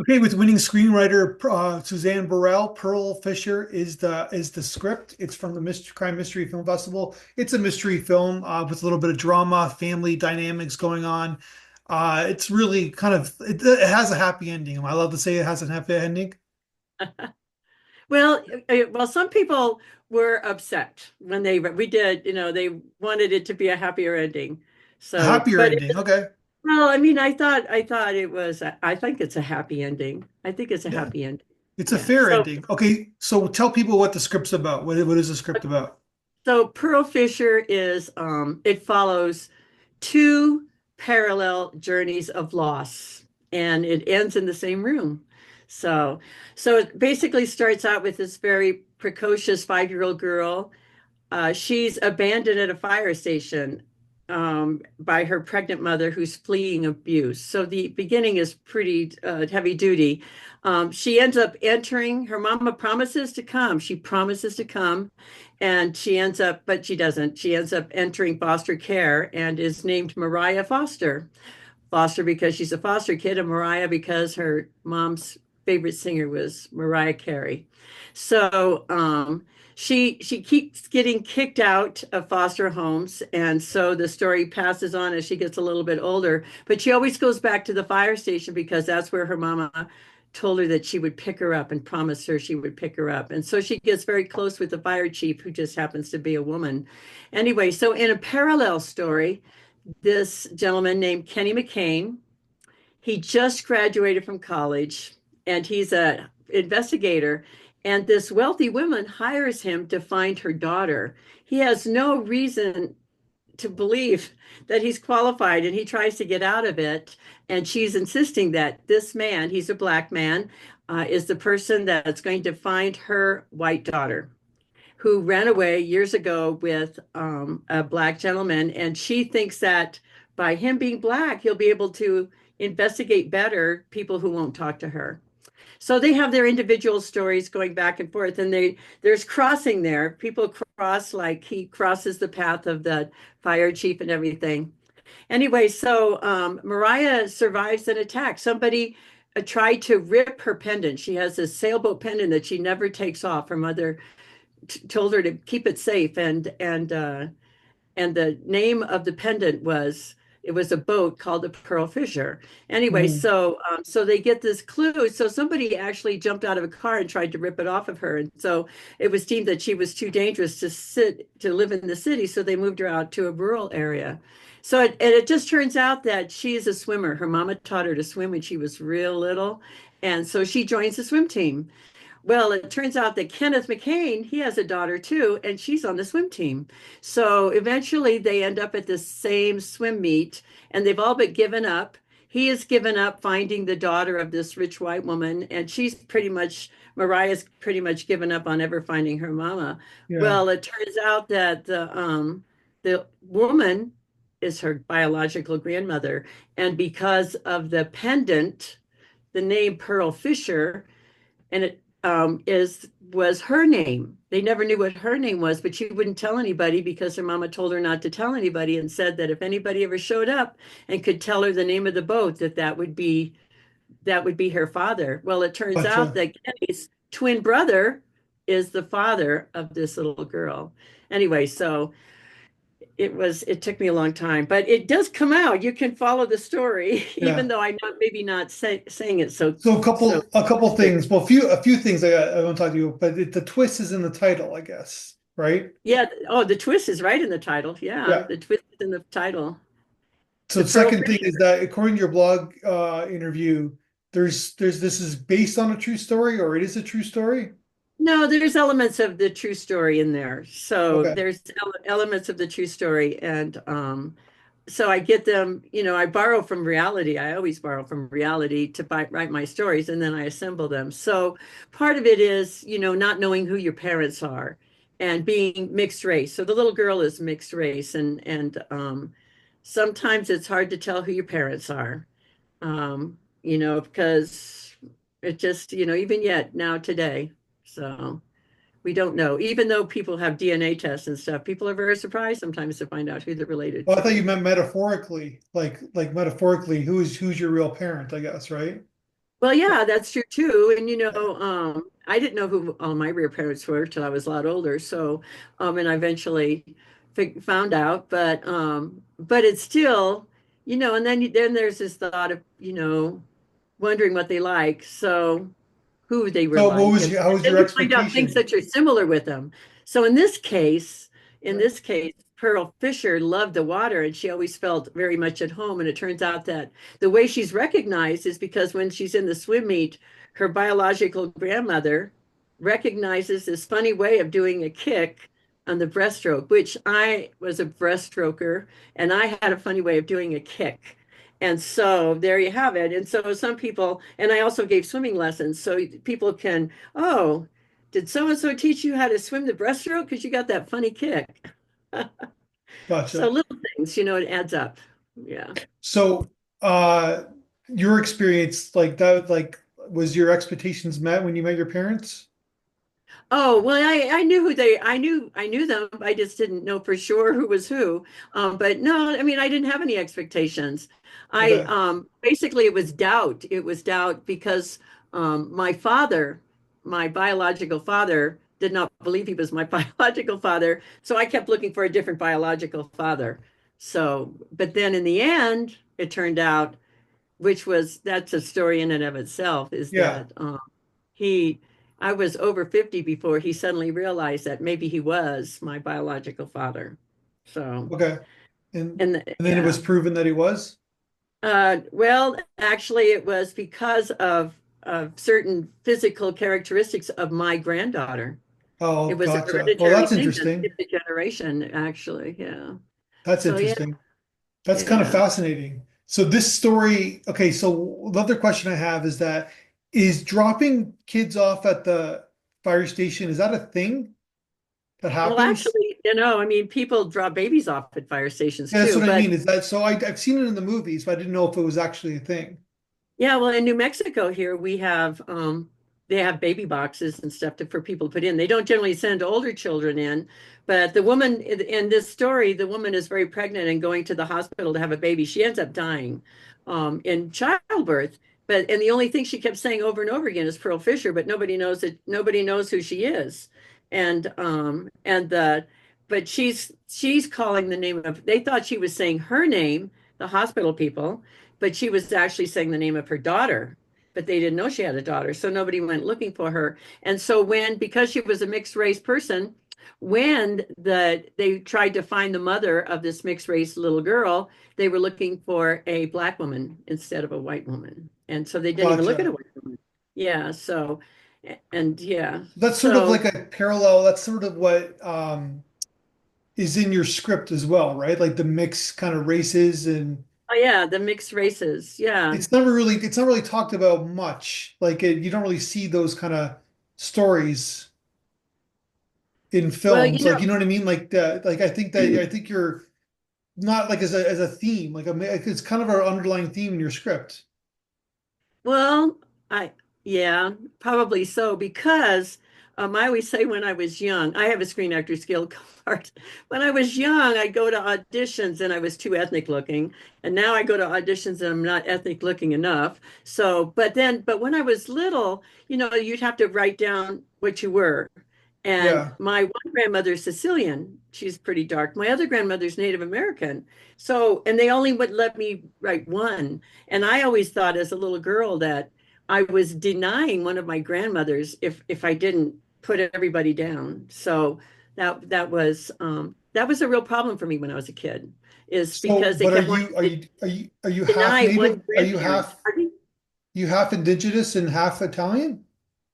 Okay, with winning screenwriter Suzanne Birrell, Pearl Fisher is the script. It's from the Crime Mystery Film Festival. It's a mystery film with a little bit of drama, family dynamics going on. It's really it has a happy ending. Am I allowed to say it has a happy ending? Well, some people were upset when we did, they wanted it to be a happier ending. A So, happier but ending. Okay. well, I mean, I thought it was, I think it's a happy ending. I think it's a Yeah. happy ending. It's a Yeah. fair So, ending. Okay, so tell people what the script's about. What is the script about? so Pearl Fisher it follows two parallel journeys of loss, and it ends in the same room. So, so it basically starts out with this very precocious 5-year-old girl. She's abandoned at a fire station by her pregnant mother who's fleeing abuse. So the beginning is pretty heavy duty. She ends up entering, her mama promises to come. She promises to come, and she ends up, but she doesn't. She ends up entering foster care and is named Mariah Foster. Foster because she's a foster kid, and Mariah because her mom's favorite singer was Mariah Carey. So she keeps getting kicked out of foster homes, and so the story passes on as she gets a little bit older. But she always goes back to the fire station because that's where her mama told her that she would pick her up and promised her she would pick her up. And so she gets very close with the fire chief, who just happens to be a woman. Anyway, so in a parallel story, this gentleman named Kenny MacCayne. He just graduated from college and he's a investigator. And this wealthy woman hires him to find her daughter. He has no reason to believe that he's qualified and he tries to get out of it. And she's insisting that this man, he's a black man, is the person that's going to find her white daughter who ran away years ago with a black gentleman. And she thinks that by him being black, he'll be able to investigate better people who won't talk to her. So they have their individual stories going back and forth, and there's crossing there. People cross, like he crosses the path of the fire chief and everything. Anyway, so Mariah survives an attack. Somebody tried to rip her pendant. She has this sailboat pendant that she never takes off. Her mother told her to keep it safe, and the name of the pendant was, it was a boat called the Pearl Fisher. Anyway, Hmm. so they get this clue. So somebody actually jumped out of a car and tried to rip it off of her, and so it was deemed that she was too dangerous to live in the city. So they moved her out to a rural area. And it just turns out that she is a swimmer. Her mama taught her to swim when she was real little, and so she joins the swim team. Well, it turns out that Kenneth MacCayne, he has a daughter too, and she's on the swim team. So eventually they end up at the same swim meet, and they've all but given up. He has given up finding the daughter of this rich white woman, and Mariah's pretty much given up on ever finding her mama. Yeah. Well, it turns out that the woman is her biological grandmother, and because of the pendant, the name Pearl Fisher, and it is was her name. They never knew what her name was, but she wouldn't tell anybody because her mama told her not to tell anybody, and said that if anybody ever showed up and could tell her the name of the boat, that would be her father. Well, it turns out Gotcha. that Kenny's twin brother is the father of this little girl. Anyway, so it took me a long time, but it does come out. You can follow the story, even Yeah. though I'm not maybe not saying it So so a couple clearly. things. Well, a few things I want to talk to you, but the twist is in the title, I guess, right? Yeah. Oh, the twist is right in the title. Yeah, Yeah. the twist is in the title. So The the Pearl second thing is Fisher. that according to your blog interview, there's this is based on a true story or it is a true story. No, there's elements of the true story in there. So Okay. there's elements of the true story, and so I get them. I borrow from reality. I always borrow from reality to write my stories, and then I assemble them. So part of it is, not knowing who your parents are and being mixed race. So the little girl is mixed race, and sometimes it's hard to tell who your parents are. Because it just, even yet now today. So we don't know. Even though people have DNA tests and stuff, people are very surprised sometimes to find out who they're related Well, I thought you to. meant metaphorically, like metaphorically, who's your real parent, I guess, right? Well, yeah, that's true too. And I didn't know who all my real parents were till I was a lot older. So, and I eventually found out, but it's still, and then there's this thought of, wondering what they like. So, who they were So like, and how was then your you find out things expectation? that are similar with them. So in Yeah. this case, Pearl Fisher loved the water and she always felt very much at home. And it turns out that the way she's recognized is because when she's in the swim meet, her biological grandmother recognizes this funny way of doing a kick on the breaststroke, which I was a breaststroker and I had a funny way of doing a kick. And so there you have it. And so some people, and I also gave swimming lessons, so people can, oh, did so and so teach you how to swim the breaststroke? Because you got that funny kick. So Gotcha. little things, it adds up. Yeah. So, uh, your experience like that, like, was your expectations met when you met your parents? Oh, well, I knew I knew them. I just didn't know for sure who was who. But no, I mean, I didn't have any expectations. Okay. Basically it was doubt. It was doubt because my father, my biological father, did not believe he was my biological father. So I kept looking for a different biological father. So, but then in the end, it turned out, that's a story in and of itself, is Yeah. that he I was over 50 before he suddenly realized that maybe he was my biological father. So, Okay. And and and then it was yeah. proven that he was? Well, actually, it was because of certain physical characteristics of my granddaughter. It Oh, was a gotcha. Well, hereditary that's thing that interesting. skipped a generation, actually. Yeah. That's So, yeah, interesting. That's kind of yeah. fascinating. So this story, okay, so the other question I have is that is dropping kids off at the fire station, is that a thing that Well, happens? actually, I mean, people drop babies off at fire stations Yeah, that's too, what I but mean. Is that so I've seen it in the movies, but I didn't know if it was actually a thing. yeah, well, in New Mexico here we have they have baby boxes and stuff for people to put in. They don't generally send older children in, but the woman in this story, the woman is very pregnant and going to the hospital to have a baby. She ends up dying in childbirth. And the only thing she kept saying over and over again is Pearl Fisher, but nobody knows who she is. And the but she's calling the name of, they thought she was saying her name, the hospital people, but she was actually saying the name of her daughter, but they didn't know she had a daughter, so nobody went looking for her. And so because she was a mixed race person, when they tried to find the mother of this mixed race little girl, they were looking for a black woman instead of a white woman, and so they didn't even look at a Gotcha. white woman. Yeah, so, and yeah, That's sort of so, like a parallel. That's sort of what is in your script as well, right? Like the mixed kind of races, and oh yeah, the mixed races, yeah. it's not really talked about much. Like you don't really see those kind of stories in Well, films. Like, you know what I mean? Like like I think you're not like as a theme, like it's kind of our underlying theme in your script. Well, I yeah, probably so because I always say when I was young, I have a screen actor skill card. When I was young, I'd go to auditions and I was too ethnic looking, and now I go to auditions and I'm not ethnic looking enough. So, but when I was little, you'd have to write down what you were. And Yeah, my one grandmother's Sicilian. She's pretty dark. My other grandmother's Native American. So, and they only would let me write one. And I always thought as a little girl that I was denying one of my grandmothers if I didn't put everybody down. So that was a real problem for me when I was a kid, is so because they but kept wanting to are you half deny one native? Are grandparent. Pardon? you half indigenous and half Italian?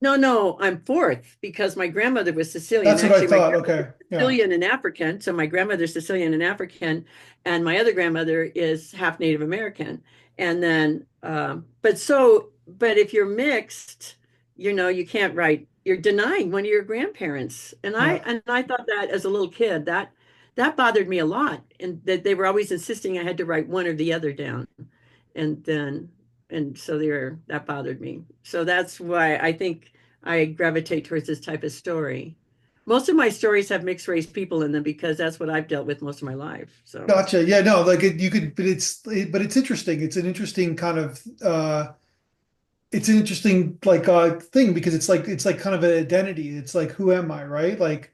No, no, I'm fourth because my grandmother was Sicilian. That's what I Actually, my thought. grandmother's Okay. Yeah. Sicilian and African. So my grandmother's Sicilian and African, and my other grandmother is half Native American. And then, but if you're mixed, you can't write. You're denying one of your grandparents. And I Yeah. and I thought that as a little kid, that bothered me a lot, and that they were always insisting I had to write one or the other down. And then and so that bothered me. So that's why I think I gravitate towards this type of story. Most of my stories have mixed race people in them because that's what I've dealt with most of my life. So, Gotcha. Yeah, no, like you could, but it's interesting. It's an interesting kind of it's an interesting like thing because it's like kind of an identity. It's like who am I, right? Like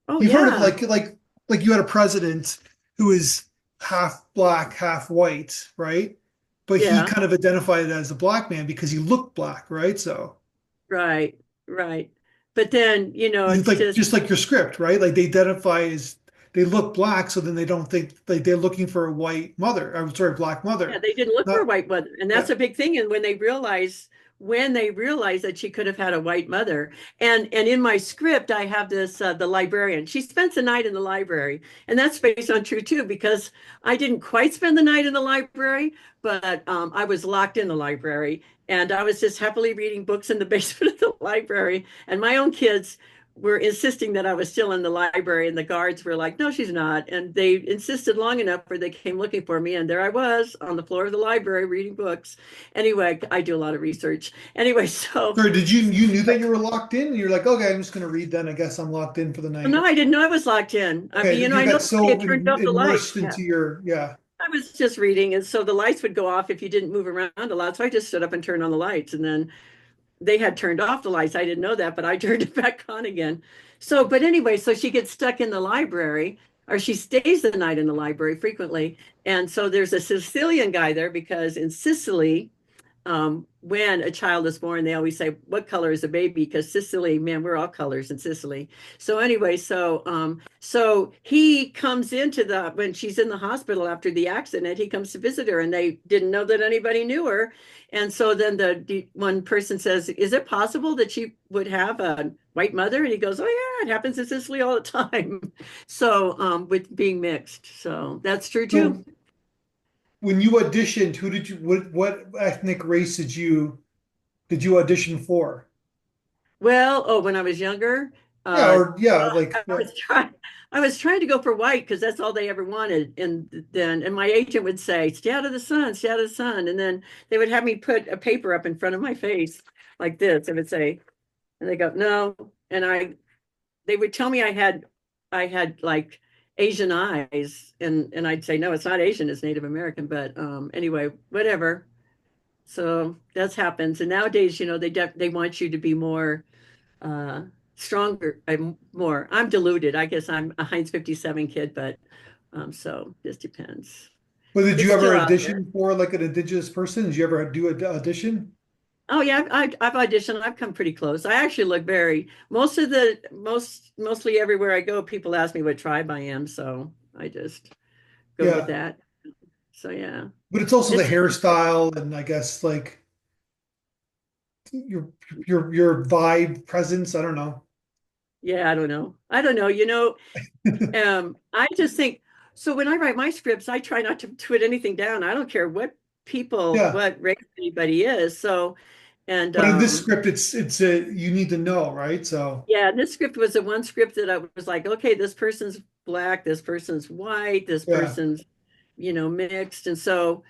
Oh you've heard of yeah, like you had a president who is half black, half white, right? But he yeah, kind of identified as a black man because he looked black, right? So right, right. But then, it's it's like just, just like your script, right? Like they identify as they look black, so then they don't think like they're looking for a white mother. I'm sorry, black yeah, mother. they didn't look for a Not white mother, and that's yeah. a big thing. And when they realized that she could have had a white mother, and in my script, I have this the librarian. She spends the night in the library, and that's based on true too, because I didn't quite spend the night in the library, but I was locked in the library, and I was just happily reading books in the basement of the library, and my own kids were insisting that I was still in the library, and the guards were like, "No, she's not." And they insisted long enough where they came looking for me, and there I was on the floor of the library reading books. Anyway, I do a lot of research. Anyway, so Sorry, did you knew that you were locked in? And you're like, okay, I'm just gonna read then. I guess I'm locked in for the no, night. I didn't know I was locked in. I Okay, mean, you I know got somebody so had turned off the lights. immersed Yeah. into your yeah. I was just reading, and so the lights would go off if you didn't move around a lot. So I just stood up and turned on the lights, and then they had turned off the lights. I didn't know that, but I turned it back on again. So, but anyway, so she gets stuck in the library, or she stays the night in the library frequently. And so there's a Sicilian guy there because in Sicily, when a child is born, they always say, "What color is the baby?" Because Sicily, man, we're all colors in Sicily. So anyway, so he comes into the when she's in the hospital after the accident, he comes to visit her, and they didn't know that anybody knew her. And so then the one person says, "Is it possible that she would have a white mother?" And he goes, "Oh yeah, it happens in Sicily all the time." So with being mixed, so that's true too. So when you auditioned, who did you what ethnic race did you audition for? Well, oh, when I was younger, Yeah, uh, or yeah, I like yeah. was trying, I was trying to go for white because that's all they ever wanted. And my agent would say, "Stay out of the sun, stay out of the sun." And then they would have me put a paper up in front of my face like this. It would say, and they go, "No." And they would tell me I had like Asian eyes, and I'd say, "No, it's not Asian, it's Native American." But anyway, whatever. So that's happens. And nowadays, they want you to be more uh stronger. I'm diluted. I guess I'm a Heinz 57 kid, but so this depends. But did you It's ever still out there. audition for like an indigenous person? Did you ever do an audition? Oh yeah, I've auditioned. I've come pretty close. I actually look very mostly everywhere I go, people ask me what tribe I am, so I just go with Yeah. that. So yeah. But it's also the It's hairstyle and I guess like your your vibe, presence. I don't know. yeah, I don't know. I don't know. I just think so when I write my scripts, I try not to put anything down. I don't care Yeah. what race anybody is. So, and But in this script, it's a you need to know, right? So yeah, this script was the one script that I was like, okay, this person's black, this person's white, this yeah. person's, mixed. And so,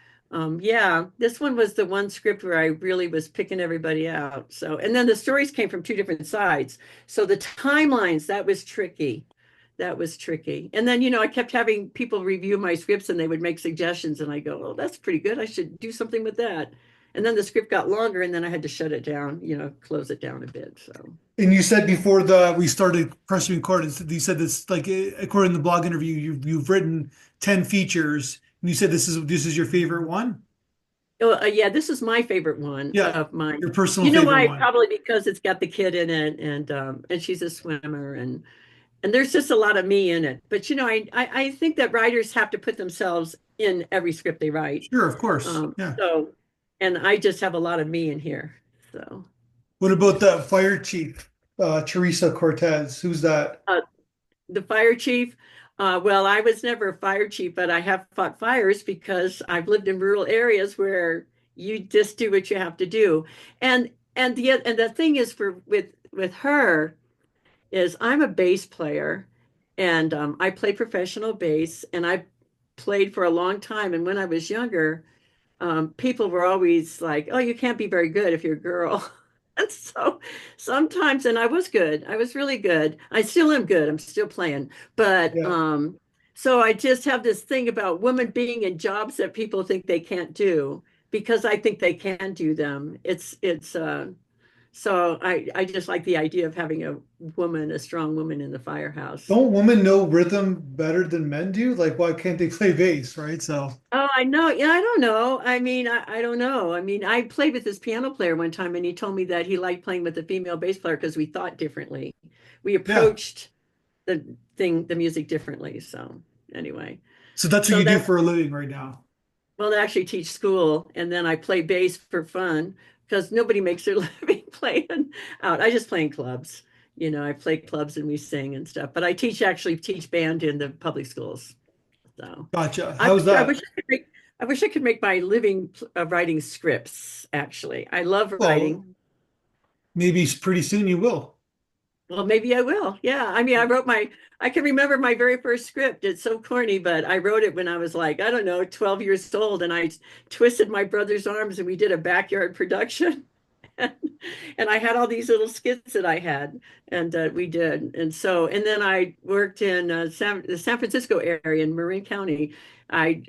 yeah, this one was the one script where I really was picking everybody out. So, and then the stories came from two different sides. So the timelines, that was tricky. That was tricky. And then, I kept having people review my scripts and they would make suggestions. And I go, oh, that's pretty good. I should do something with that. And then the script got longer and then I had to shut it down, close it down a bit. So. And you said before the we started pressing record, you said this like according to the blog interview, you've written 10 features, and you said this is your favorite one? Oh, yeah, this is my favorite one Yeah, of mine. your personal You know favorite why? one. Probably because it's got the kid in it, and she's a swimmer, and there's just a lot of me in it. But I think that writers have to put themselves in every script they write. Sure, of course. Um, Yeah. so, and I just have a lot of me in here. So, What about the fire chief, Teresa Cortez? Who's that? uh, the fire chief. Well, I was never a fire chief, but I have fought fires because I've lived in rural areas where you just do what you have to do. And the thing is for with her is I'm a bass player, and I play professional bass, and I played for a long time. And when I was younger, people were always like, "Oh, you can't be very good if you're a girl." And so sometimes, and I was good. I was really good. I still am good. I'm still playing. But Yeah. so I just have this thing about women being in jobs that people think they can't do because I think they can do them. So I just like the idea of having a strong woman in the firehouse. Don't women know rhythm better than men do? Like, why can't they play bass, right? So, Oh, I know. Yeah, I don't know. I mean, I don't know. I mean, I played with this piano player one time, and he told me that he liked playing with the female bass player because we thought differently. We yeah. approached the music differently. So anyway, So that's what so you do that's for a living right now. well, I actually teach school, and then I play bass for fun because nobody makes their living playing out. I just play in clubs. I play clubs and we sing and stuff. But I actually teach band in the public schools. So Gotcha. I How's wish I wish that? I could make I wish I could make my living writing scripts, actually. I love Well, writing. maybe pretty soon you will. Well, maybe I will. Yeah. I mean, I can remember my very first script. It's so corny, but I wrote it when I was like, I don't know, 12 years old. And I twisted my brother's arms and we did a backyard production. And I had all these little skits that I had, and we did. And then I worked in the San Francisco area in Marin County. I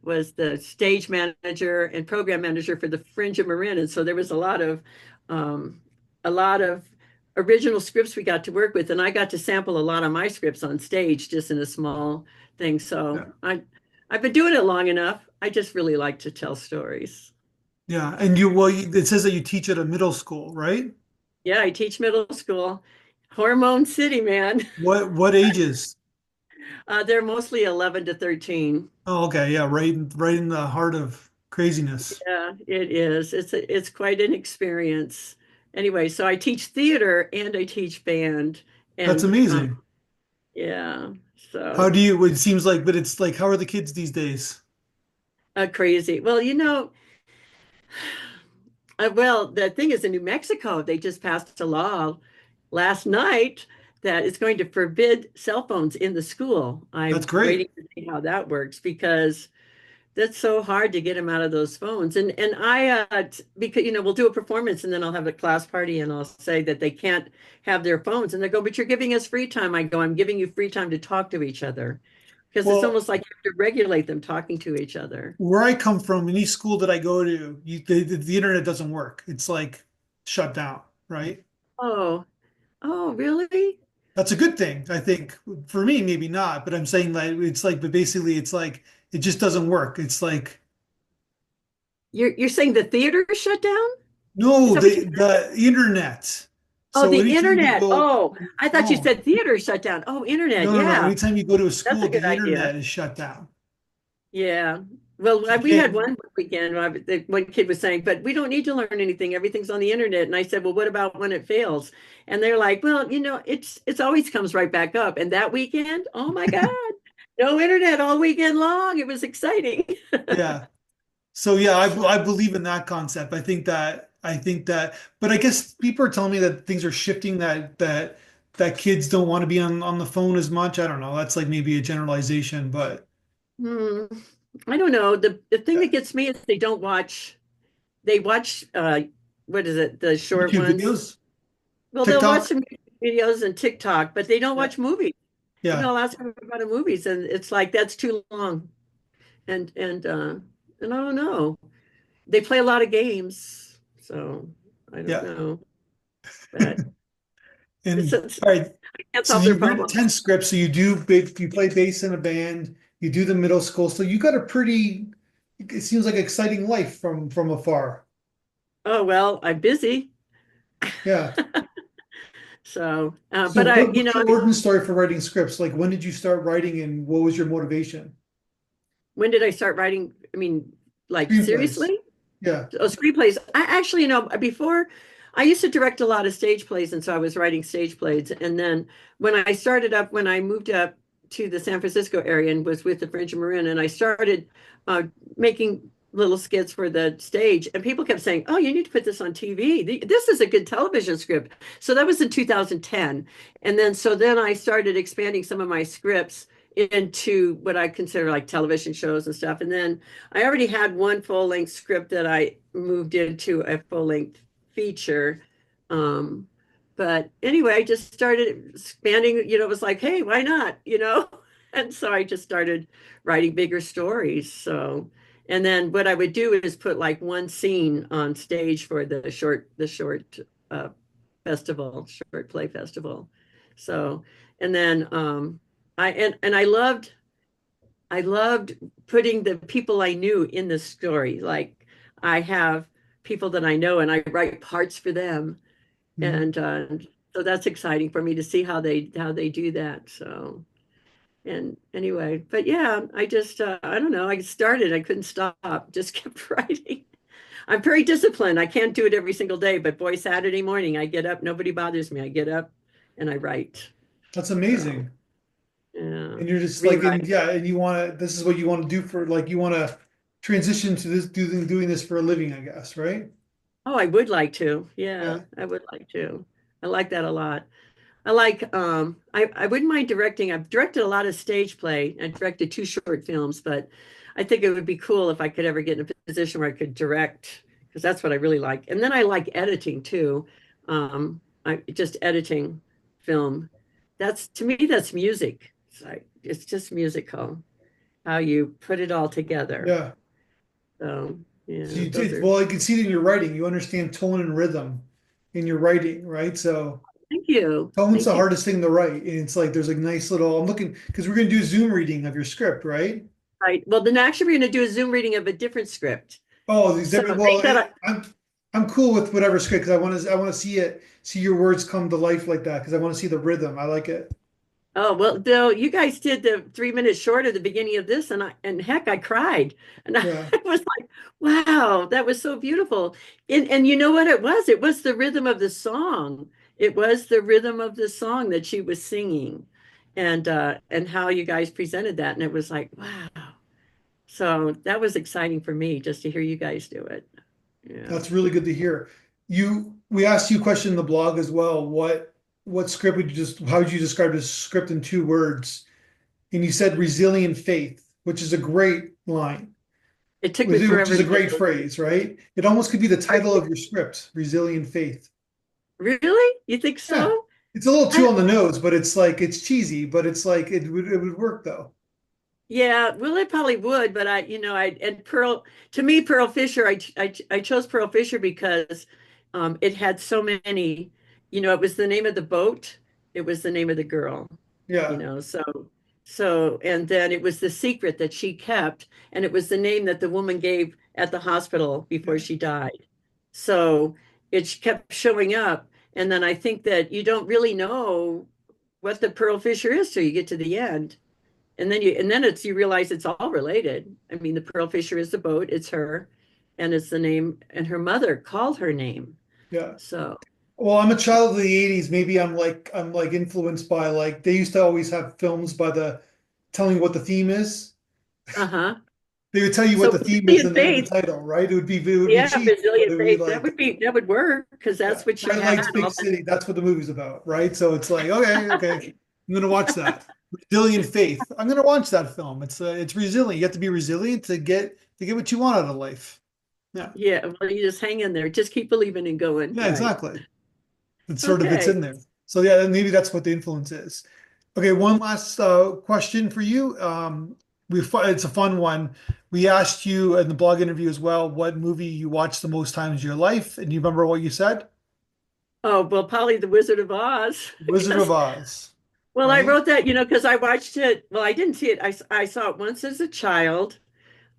was the stage manager and program manager for the Fringe of Marin, and so there was a lot of original scripts we got to work with, and I got to sample a lot of my scripts on stage just in a small thing. So Yeah. I've been doing it long enough. I just really like to tell stories. Yeah. And it says that you teach at a middle school, right? Yeah, I teach middle school. Hormone City, man. What ages? They're mostly 11 to 13. Oh, okay. Yeah, right in the heart of craziness. Yeah, it is. It's quite an experience. Anyway, so I teach theater and I teach band, That's and amazing. yeah, How so do you, it seems like, but it's like, how are the kids these days? crazy. Well, well, the thing is, in New Mexico, they just passed a law last night that is going to forbid cell phones in the school. That's I'm great. waiting to see how that works because that's so hard to get them out of those phones. And because we'll do a performance and then I'll have a class party and I'll say that they can't have their phones, and they go, "But you're giving us free time." I go, "I'm giving you free time to talk to each other because it's Well, almost like you have to regulate them talking to each other." where I come from, any school that I go to, the internet doesn't work. It's like shut down, right? Oh, oh, really? That's a good thing, I think. For me, maybe not, but I'm saying like it's like, but basically it's like it just doesn't work. It's like You're saying the theater is shut down? Is no, that what you said? the internet. Oh, So the anytime you internet. go, Oh, I thought you no, said theater shut down. Oh, internet. no. Yeah, Anytime you go to a that's school, a good the idea. internet is shut down. Yeah. Well, So you we had can't. one weekend, one kid was saying, "But we don't need to learn anything. Everything's on the internet." And I said, "Well, what about when it fails?" And they're like, "Well, it's always comes right back up." And that weekend, oh my God, no internet all weekend long. It was exciting. Yeah. So yeah, I believe in that concept. I think that, but I guess people are telling me that things are shifting that kids don't want to be on the phone as much. I don't know. That's like maybe a generalization, but Hmm. I don't know. The thing yeah. that gets me is they watch what is it, the short YouTube ones. videos, Well, they'll watch TikTok. some videos and TikTok, but they don't Yeah. watch movies. Yeah. I'll ask them about the movies, and it's like that's too long. And I don't know. They play a lot of games, so I don't Yeah. know. But And it's all right. I can't So solve their you've written problems. 10 scripts. So you play bass in a band, you do the middle school. So you got a pretty, it seems like exciting life from afar. Oh well, I'm busy. Yeah. So, So but what's your origin story for writing scripts? Like when did you start writing and what was your motivation? when did I start writing? I mean, like Screenplays. seriously? Yeah. Oh, screenplays. I actually, before I used to direct a lot of stage plays, and so I was writing stage plays. And then when I moved up to the San Francisco area and was with the Fringe and Marin, and I started uh, making little skits for the stage, and people kept saying, "Oh, you need to put this on TV. This is a good television script." So that was in 2010, and then I started expanding some of my scripts into what I consider like television shows and stuff. And then I already had one full length script that I moved into a full length feature. Um, but anyway, I just started expanding, it was like, hey, why not? And so I just started writing bigger stories. So, And then what I would do is put like one scene on stage for the short uh, short play festival. So, and then I loved putting the people I knew in the story. Like I have people that I know and I write parts for them. Mhm. And so that's exciting for me to see how they do that. So, and anyway, but yeah, I don't know. I started, I couldn't stop, just kept writing. I'm very disciplined. I can't do it every single day, but boy, Saturday morning, I get up, nobody bothers me. I get up and I write. That's So, amazing. yeah, And you're just like, and rewrite. yeah, and you want to, this is what you want to do for, like, you want to transition to this, doing this for a living, I guess, right? Oh, I would like to. Yeah, Yeah. I would like to. I like that a lot. I wouldn't mind directing. I've directed a lot of stage play. I directed two short films, but I think it would be cool if I could ever get in a position where I could direct, because that's what I really like. And then I like editing too. I just editing film. That's to me, that's music. It's just musical, how you put it all together. Yeah. So So yeah, you those did, are well, I can see it in your writing. You understand tone and rhythm in your writing, right? So thank you. tone's the Thank you. hardest thing to write. And it's like, there's like nice little, I'm looking, because we're going to do a Zoom reading of your script, right? Right. Well, then actually we're going to do a Zoom reading of a different script. Oh, these So different, they well, said I'm cool with whatever script because I want to see your words come to life like that because I want to see the rhythm. I like it. oh, well, though you guys did the 3 minutes short at the beginning of this, and heck, I cried. And I Yeah. was like, wow, that was so beautiful. And you know what it was? It was the rhythm of the song. It was the rhythm of the song that she was singing and how you guys presented that. And it was like, wow. So that was exciting for me just to hear you guys do it. Yeah. That's really good to hear. We asked you a question in the blog as well. What script would you just how would you describe this script in 2 words? And you said resilient faith, which is a great line, It took me which is forever a to get great those. phrase, right? It almost could be the title of your script, Resilient Faith. Really? You think Yeah. so? It's a little too I, on the nose, but it's like it's cheesy, but it's like it would work though. Yeah, well, it probably would, but and Pearl, to me, Pearl Fisher, I chose Pearl Fisher because it had so many, it was the name of the boat, it was the name of the girl, Yeah. and then it was the secret that she kept, and it was the name that the woman gave at the hospital before Yeah. she died. So it kept showing up, and then I think that you don't really know what the Pearl Fisher is till you get to the end. And then you realize it's all related. I mean, the pearl fisher is the boat, it's her, and it's the name, and her mother called her name. Yeah. So, Well, I'm a child of the 80s. Maybe I'm like influenced by like they used to always have films by the telling you what the theme is. uh-huh. They would tell you what So the theme is resilient in the faith, title, right? It would be yeah, cheap, but resilient it would be faith, that like, would be that would work because yeah, that's what she Bright had Lights, Big all the City. That's what the movie's about, right? So it's like, okay, okay, I'm gonna watch that. Resilient Faith. I'm gonna watch that film. It's resilient. You have to be resilient to get what you want out of life. Yeah, yeah, well, you just hang in there, just keep believing and going, yeah, right? exactly. It sort of it's Okay. in there. So yeah, maybe that's what the influence is. Okay, one last question for you. It's a fun one. We asked you in the blog interview as well what movie you watched the most times in your life, and you remember what you said? Oh, well, probably the Wizard of Oz Wizard of because Oz, well, I right? wrote that, because I watched it. Well, I didn't see it. I saw it once as a child,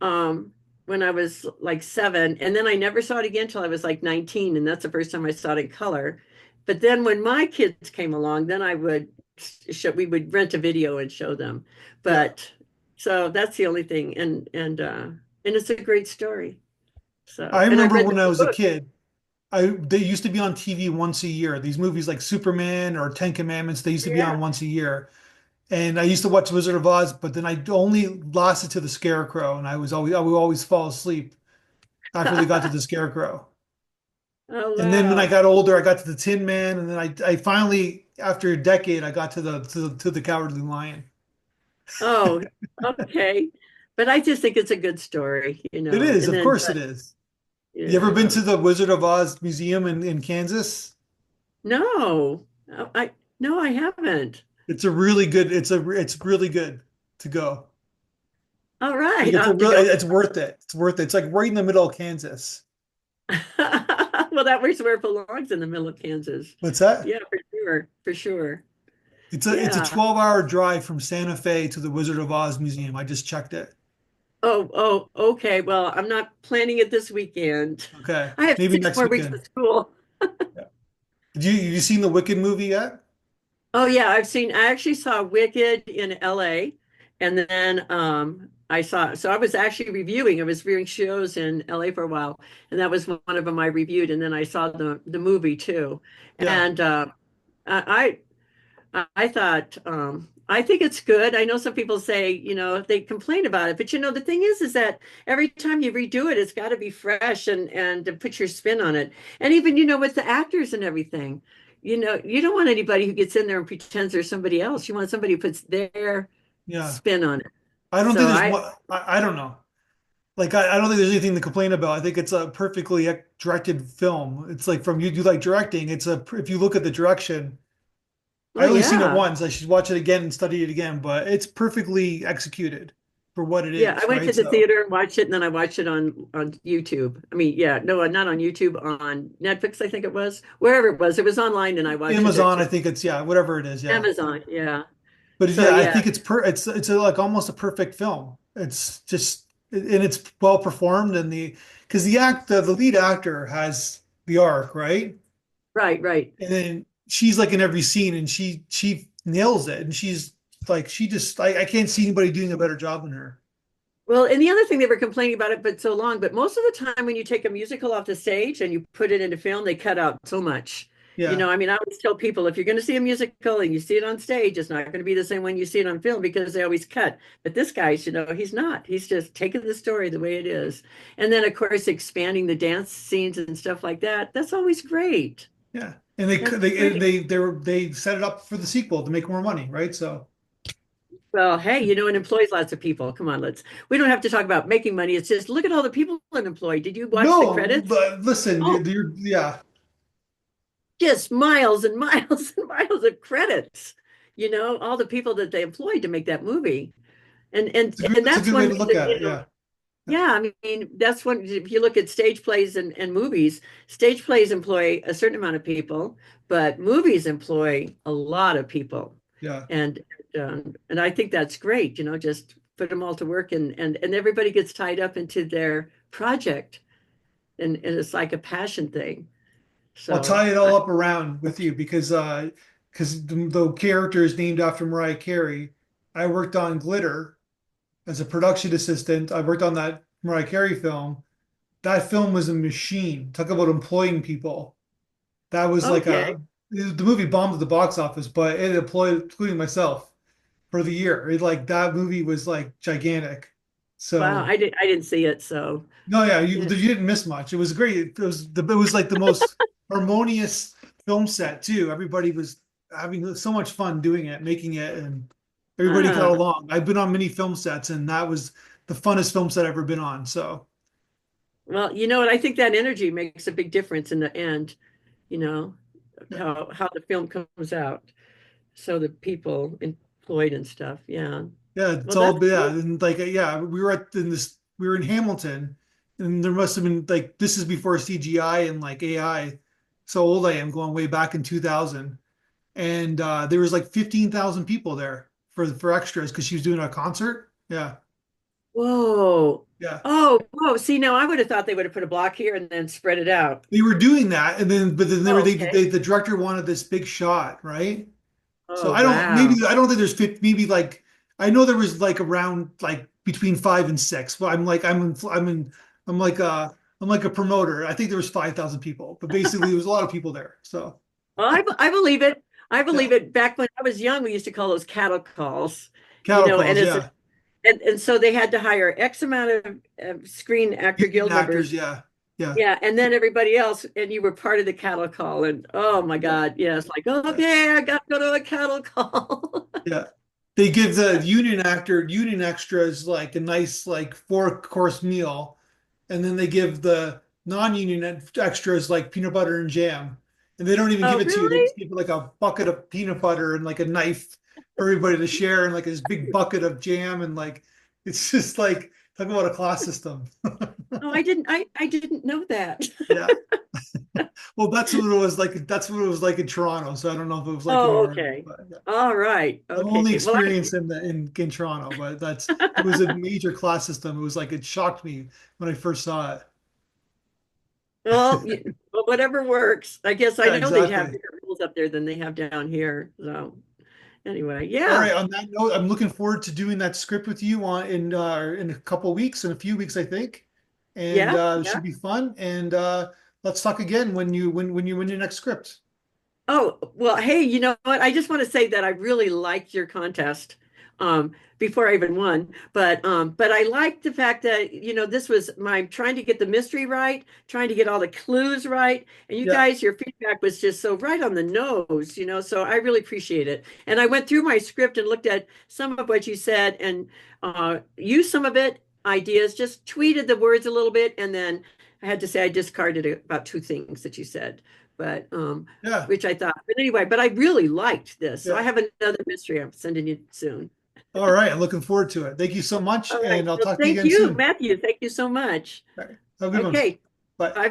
um, when I was like 7, and then I never saw it again till I was like 19, and that's the first time I saw it in color. But then when my kids came along, then we would rent a video and show them. Yeah. But so that's the only thing, and it's a great story. I So, and I remember read when I the was a book. kid, they used to be on TV once a year. These movies like Superman or Ten Commandments, they used to be Yeah. on once a year. And I used to watch Wizard of Oz, but then I only lasted to the Scarecrow, and I would always fall asleep after they got to the Scarecrow. Oh And then when I wow. got older, I got to the Tin Man, and then I finally, after a decade, I got to the Cowardly Lion. Oh, okay. But I just think it's a good story, It is, and of then course, it but is. You ever been yeah. to the Wizard of Oz Museum in Kansas? No, I no, I haven't. It's really good to go. All Like right, I'll it's a have to real, go. it's worth it. It's worth it. It's like right in the middle of Kansas. Well, that was where it belongs in the middle of Kansas. What's that? Yeah, for sure, for sure. It's a Yeah. 12-hour drive from Santa Fe to the Wizard of Oz Museum. I just checked it. Okay. Well, I'm not planning it this weekend. Okay. I have Maybe six next more weeks of weekend. school. Yeah. Have you seen the Wicked movie yet? Oh yeah, I actually saw Wicked in LA, and then I was actually reviewing. I was reviewing shows in LA for a while, and that was one of them I reviewed, and then I saw the movie too. Yeah. And I I thought, I think it's good. I know some people say, they complain about it, but the thing is that every time you redo it, it's got to be fresh and to put your spin on it. And even, with the actors and everything, you don't want anybody who gets in there and pretends they're somebody else. You want somebody who puts their Yeah. spin on it. I don't So think there's one. I don't know. Like I don't think there's anything to complain about. I think it's a perfectly directed film. It's like from you do like directing. If you look at the direction, I well, only seen it yeah. once. I should watch it again and study it again, but it's perfectly executed for what it Yeah, I is, went right? to the So theater and watched it, and then I watched it on YouTube. I mean, yeah, no, not on YouTube, on Netflix, I think it was, wherever it was. It was online, and I watched it there Amazon, too. I think it's yeah, whatever it is, yeah. Amazon, yeah. But So yeah, I yeah, think it's like almost a perfect film. It's just and it's well performed and the because the lead actor has the arc, right? right, right. And then she's like in every scene and she nails it and she's like she just I can't see anybody doing a better job than her. Well, and the other thing they were complaining about it, but so long. But most of the time, when you take a musical off the stage and you put it into film, they cut out so much. Yeah. I mean, I always tell people if you're going to see a musical and you see it on stage, it's not going to be the same when you see it on film because they always cut. But this guy's, he's not. He's just taking the story the way it is. And then, of course, expanding the dance scenes and stuff like that. That's always great. Yeah. And they That's they great. they set it up for the sequel to make more money, right? So Well, hey, it employs lots of people. Come on, we don't have to talk about making money. It's just look at all the people it employed. Did you watch the no, credits? but listen, Oh, yeah, just miles and miles and miles of credits. All the people that they employed to make that movie. And it's a that's good way one to look reason, at it. Yeah. yeah, I mean, that's one, if you look at stage plays and movies, stage plays employ a certain amount of people, but movies employ a lot of people. Yeah. And and I think that's great, just put them all to work and everybody gets tied up into their project and it's like a passion thing. I'll So tie it all up around with you because the character is named after Mariah Carey. I worked on Glitter as a production assistant. I worked on that Mariah Carey film. That film was a machine. Talk about employing people. That was like okay. the movie bombed at the box office, but it employed, including myself, for the year. That movie was like gigantic. Wow, So I didn't see it, so no, yeah, you yeah. you didn't miss much. It was great. It was like the most harmonious film set too. Everybody was having so much fun doing it, making it, and everybody got Ah, along. I've been on many film sets, and that was the funnest film set I've ever been on. So well, you know what? I think that energy makes a big difference in the end, you know, yeah, how the film comes out. So the people employed and stuff. Yeah. yeah, it's Well, that's all yeah, cool. and like yeah, we were in Hamilton, and there must have been like this is before CGI and like AI. So old I am, going way back in 2000. And there was like 15,000 people there for extras because she was doing a concert. Yeah, Whoa. yeah. Oh, whoa. See, now I would have thought they would have put a block here and then spread it out. They were doing that, and then but then Oh, okay. the director wanted this big shot, right? So Oh, wow. I don't think there's 50, maybe like I know there was like around like between 5 and 6. But I'm like a promoter. I think there was 5,000 people, but basically there was a lot of people there. So Well, I believe it. I yeah, believe it. Back when I was young, we used to call those cattle calls, cattle and calls. as Yeah, and so they had to hire X amount of Screen Actor union Guild actors. members. Yeah, yeah, Yeah, and then everybody else, and you were part of the cattle call. And oh my yeah, God, yeah, it's like, yeah. okay, I got to go to a cattle call. Yeah. They give the union extras like a nice like 4-course meal, and then they give the non-union extras like peanut butter and jam. And they don't even give Oh, it to you. They really? just give you like a bucket of peanut butter and like a knife for everybody to share and like this big bucket of jam and like It's just like talk about a class system. Oh, I didn't know that. Yeah. Well, that's what it was like. That's what it was like in Toronto. So I don't know if it was like Oh, anywhere else, okay. but yeah. All right. I've Okay. only Well, experienced in Toronto, but that's it was a major class system. It was like it shocked me when I first saw well, it. well, whatever works. I guess I Yeah, know they'd have exactly. different rules up there than they have down here. So anyway, All yeah. right. On that note, I'm looking forward to doing that script with you on in a couple weeks, in a few weeks, I think, and Yeah. it Yeah. should be fun. And let's talk again when you win your next script. Oh, well, hey, you know what? I just want to say that I really liked your contest before I even won. But I liked the fact that, this was my trying to get the mystery right, trying to get all the clues right. And you Yeah. guys, your feedback was just so right on the nose, so I really appreciate it. And I went through my script and looked at some of what you said and used some of it, ideas, just tweeted the words a little bit, and then I had to say I discarded about two things that you said. But Yeah. which I thought. But anyway, but I really liked this. So I Yeah. have another mystery I'm sending you soon. All right. I'm looking forward to it. Thank you so much, All right. and I'll Well, talk to you thank again you, soon. Matthew. Thank you so much. All right. Have a good one. Okay. Bye. Bye.